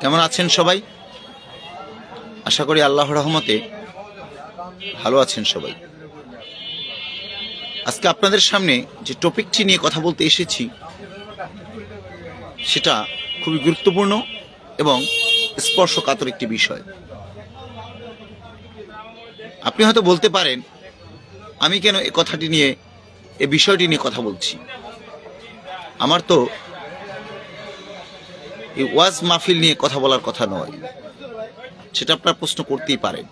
কেমন আছেন সবাই? আশা করি আল্লাহর রহমতে ভালো আছেন সবাই। আজকে আপনাদের সামনে যে টপিকটি নিয়ে কথা বলতে এসেছি সেটা খুবই গুরুত্বপূর্ণ এবং স্পর্শকাতর একটি বিষয়। আপনি হয়তো বলতে পারেন, আমি কেন এই কথাটি নিয়ে, এই বিষয়টি নিয়ে কথা বলছি? আমার তো এই ওয়াজ মাহফিল নিয়ে কথা বলার কথা নয়, সেটা আপনারা প্রশ্ন করতেই পারেন।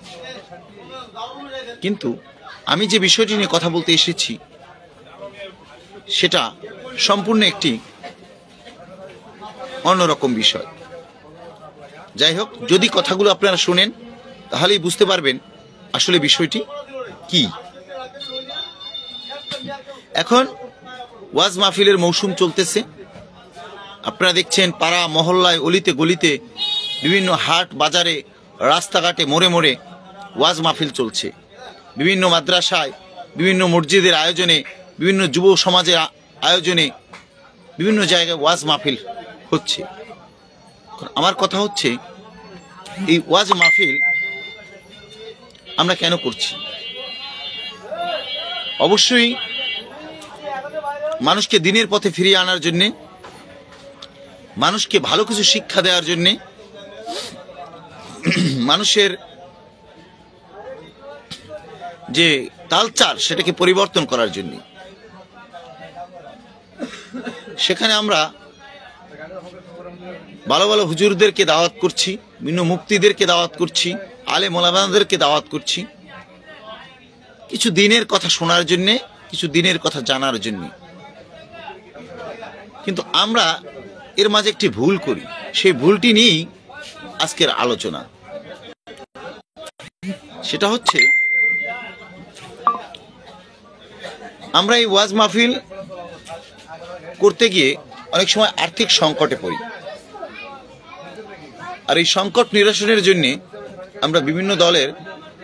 কিন্তু আমি যে বিষয়টি নিয়ে কথা বলতে এসেছি সেটা সম্পূর্ণ একটি অন্যরকম বিষয়। যাই হোক, যদি কথাগুলো আপনারা শুনেন তাহলেই বুঝতে পারবেন আসলে বিষয়টি কি। এখন ওয়াজ মাহফিলের মৌসুম চলতেছে। আপনারা দেখছেন পাড়া মহল্লায়, অলিতে গলিতে, বিভিন্ন হাট বাজারে, রাস্তাঘাটে, মোড়ে মোড়ে ওয়াজ মাহফিল চলছে। বিভিন্ন মাদ্রাসায়, বিভিন্ন মসজিদের আয়োজনে, বিভিন্ন যুব সমাজের আয়োজনে বিভিন্ন জায়গায় ওয়াজ মাহফিল হচ্ছে। আমার কথা হচ্ছে, এই ওয়াজ মাহফিল আমরা কেন করছি? অবশ্যই মানুষকে দিনের পথে ফিরিয়ে আনার জন্যে, মানুষকে ভালো কিছু শিক্ষা দেওয়ার জন্যে, মানুষের যে কালচার সেটাকে পরিবর্তন করার জন্য। সেখানে আমরা ভালো ভালো হুজুরদেরকে দাওয়াত করছি, বিভিন্ন মুফতিদেরকে দাওয়াত করছি, আলেম ওলামাদেরকে দাওয়াত করছি, কিছু দিনের কথা শোনার জন্যে, কিছু দিনের কথা জানার জন্যে। কিন্তু আমরা এর মাঝে একটি ভুল করি, সেই ভুলটি নিয়েই আজকের আলোচনা। সেটা হচ্ছে, আমরা এই ওয়াজ মাহফিল করতে গিয়ে অনেক সময় আর্থিক সংকটে পড়ি। আর এই সংকট নিরসনের জন্য আমরা বিভিন্ন দলের,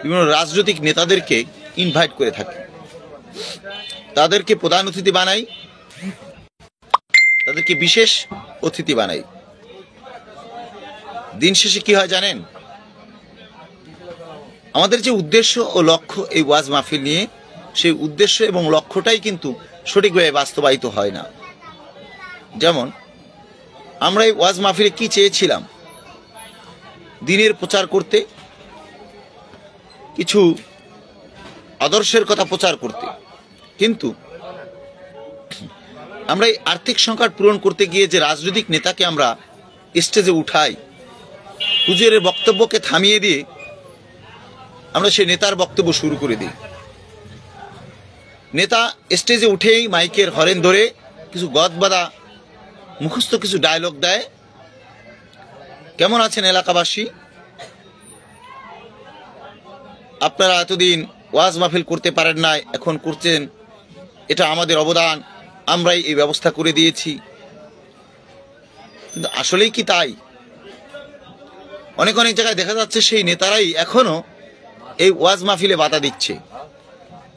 বিভিন্ন রাজনৈতিক নেতাদেরকে ইনভাইট করে থাকি, তাদেরকে প্রধান অতিথি বানাই, তাদেরকে বিশেষ অতিথি বানাই। দিন শেষে কি হয় জানেন? আমাদের যে উদ্দেশ্য ও লক্ষ্য এই ওয়াজ মাহফিল নিয়ে, সেই উদ্দেশ্য এবং লক্ষ্যটাই কিন্তু সঠিকভাবে বাস্তবায়িত হয় না। যেমন আমরা এই ওয়াজ মাহফিলে কি চেয়েছিলাম? দিনের প্রচার করতে, কিছু আদর্শের কথা প্রচার করতে। কিন্তু আমরা এই আর্থিক সংকট পূরণ করতে গিয়ে যে রাজনৈতিক নেতাকে আমরা স্টেজে উঠাই, হুজুরের বক্তব্যকে থামিয়ে দিয়ে আমরা সেই নেতার বক্তব্য শুরু করে দিই। নেতা স্টেজে উঠেই মাইকের হরেন ধরে কিছু গদবাদা মুখস্থ কিছু ডায়লগ দেয়। কেমন আছেন এলাকাবাসী? আপনারা এতদিন ওয়াজ মাহফিল করতে পারেন নাই, এখন করছেন, এটা আমাদের অবদান, আমরাই এই ব্যবস্থা করে দিয়েছি। কিন্তু আসলেই কি তাই? অনেক অনেক জায়গায় দেখা যাচ্ছে সেই নেতারাই এখনো এই ওয়াজ মাহফিলে বাধা দিচ্ছে,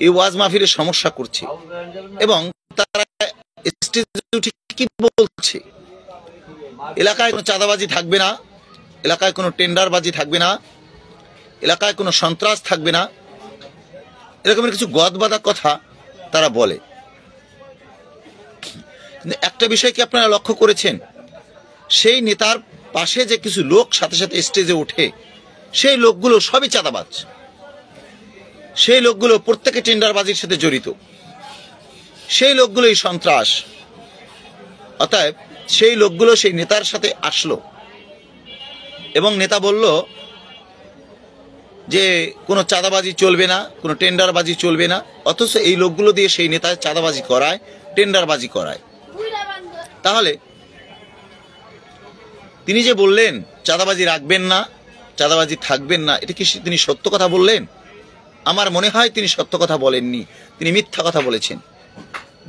এই ওয়াজ মাহফিলে সমস্যা করছে, এবং তারা স্টেজে উঠে কি বলছে? এলাকায় কোনো চাঁদাবাজি থাকবে না, এলাকায় কোনো টেন্ডারবাজি থাকবে না, এলাকায় কোনো সন্ত্রাস থাকবে না, এরকমের কিছু গদবাদা কথা তারা বলে। কিন্তু একটা বিষয় কি আপনারা লক্ষ্য করেছেন? সেই নেতার পাশে যে কিছু লোক সাথে সাথে স্টেজে ওঠে, সেই লোকগুলো সবই চাঁদাবাজ, সেই লোকগুলো প্রত্যেকে টেন্ডারবাজির সাথে জড়িত, সেই লোকগুলোই সন্ত্রাস। অতএব সেই লোকগুলো সেই নেতার সাথে আসলো এবং নেতা বলল যে কোনো চাঁদাবাজি চলবে না, কোনো টেন্ডারবাজি চলবে না, অথচ এই লোকগুলো দিয়ে সেই নেতা চাঁদাবাজি করায়, টেন্ডারবাজি করায়। তাহলে তিনি যে বললেন চাঁদাবাজি রাখবেন না, চাঁদাবাজি থাকবেন না, এটা কি তিনি সত্য কথা বললেন? আমার মনে হয় তিনি সত্য কথা বলেননি, তিনি মিথ্যা কথা বলেছেন।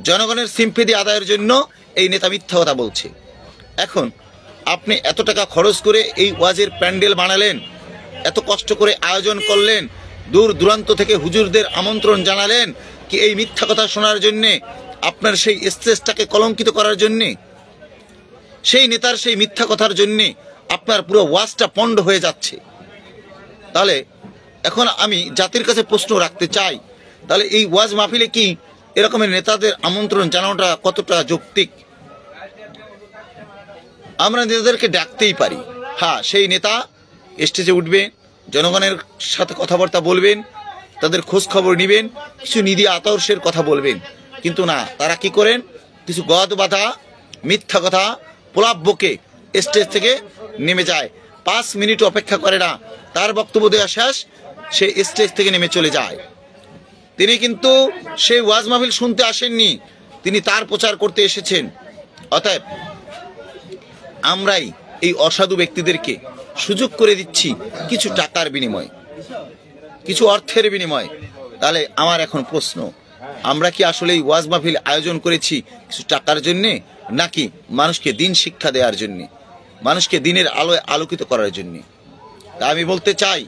জনগণের সিম্পেথি আদায়ের জন্য এই নেতা মিথ্যা কথা বলছে। এখন আপনি এত টাকা খরচ করে এই ওয়াজের প্যান্ডেল বানালেন, এত কষ্ট করে আয়োজন করলেন, দূর দূরান্ত থেকে হুজুরদের আমন্ত্রণ জানালেন কি এই মিথ্যা কথা শোনার জন্যে, আপনার সেই স্টেজটাকে কলঙ্কিত করার জন্যে, সেই নেতার সেই মিথ্যা কথার জন্যে আপনার পুরো ওয়াজটা পণ্ড হয়ে যাচ্ছে। তাহলে এখন আমি জাতির কাছে প্রশ্ন রাখতে চাই, তাহলে এই ওয়াজ মাহফিলে কি এরকমের নেতাদের আমন্ত্রণ জানানোটা কতটা যৌক্তিক? আমরা নেতাদেরকে ডাকতেই পারি, হ্যাঁ, সেই নেতা স্টেজে উঠবে, জনগণের সাথে কথাবার্তা বলবেন, তাদের খোঁজ খবর নেবেন, কিছু নিদি আদর্শের কথা বলবেন। কিন্তু না, তারা কি করেন? কিছু গদ বাঁধা মিথ্যা কথা প্রলাপ বকে স্টেজ থেকে নেমে যায়, 5 মিনিট অপেক্ষা করে না, তার বক্তব্য দেওয়া শেষ, সে স্টেজ থেকে নেমে চলে যায়। তিনি কিন্তু সেই ওয়াজ মাহফিল শুনতে আসেননি, তিনি তার প্রচার করতে এসেছেন। অতএব আমরাই এই অসাধু ব্যক্তিদেরকে সুযোগ করে দিচ্ছি কিছু টাকার বিনিময়ে, কিছু অর্থের বিনিময়ে। তাহলে আমার এখন প্রশ্ন, আমরা কি আসলে এই ওয়াজ মাহফিল আয়োজন করেছি কিছু টাকার জন্যে, নাকি মানুষকে দিন শিক্ষা দেওয়ার জন্যে, মানুষকে দিনের আলোয় আলোকিত করার জন্যে? তা আমি বলতে চাই,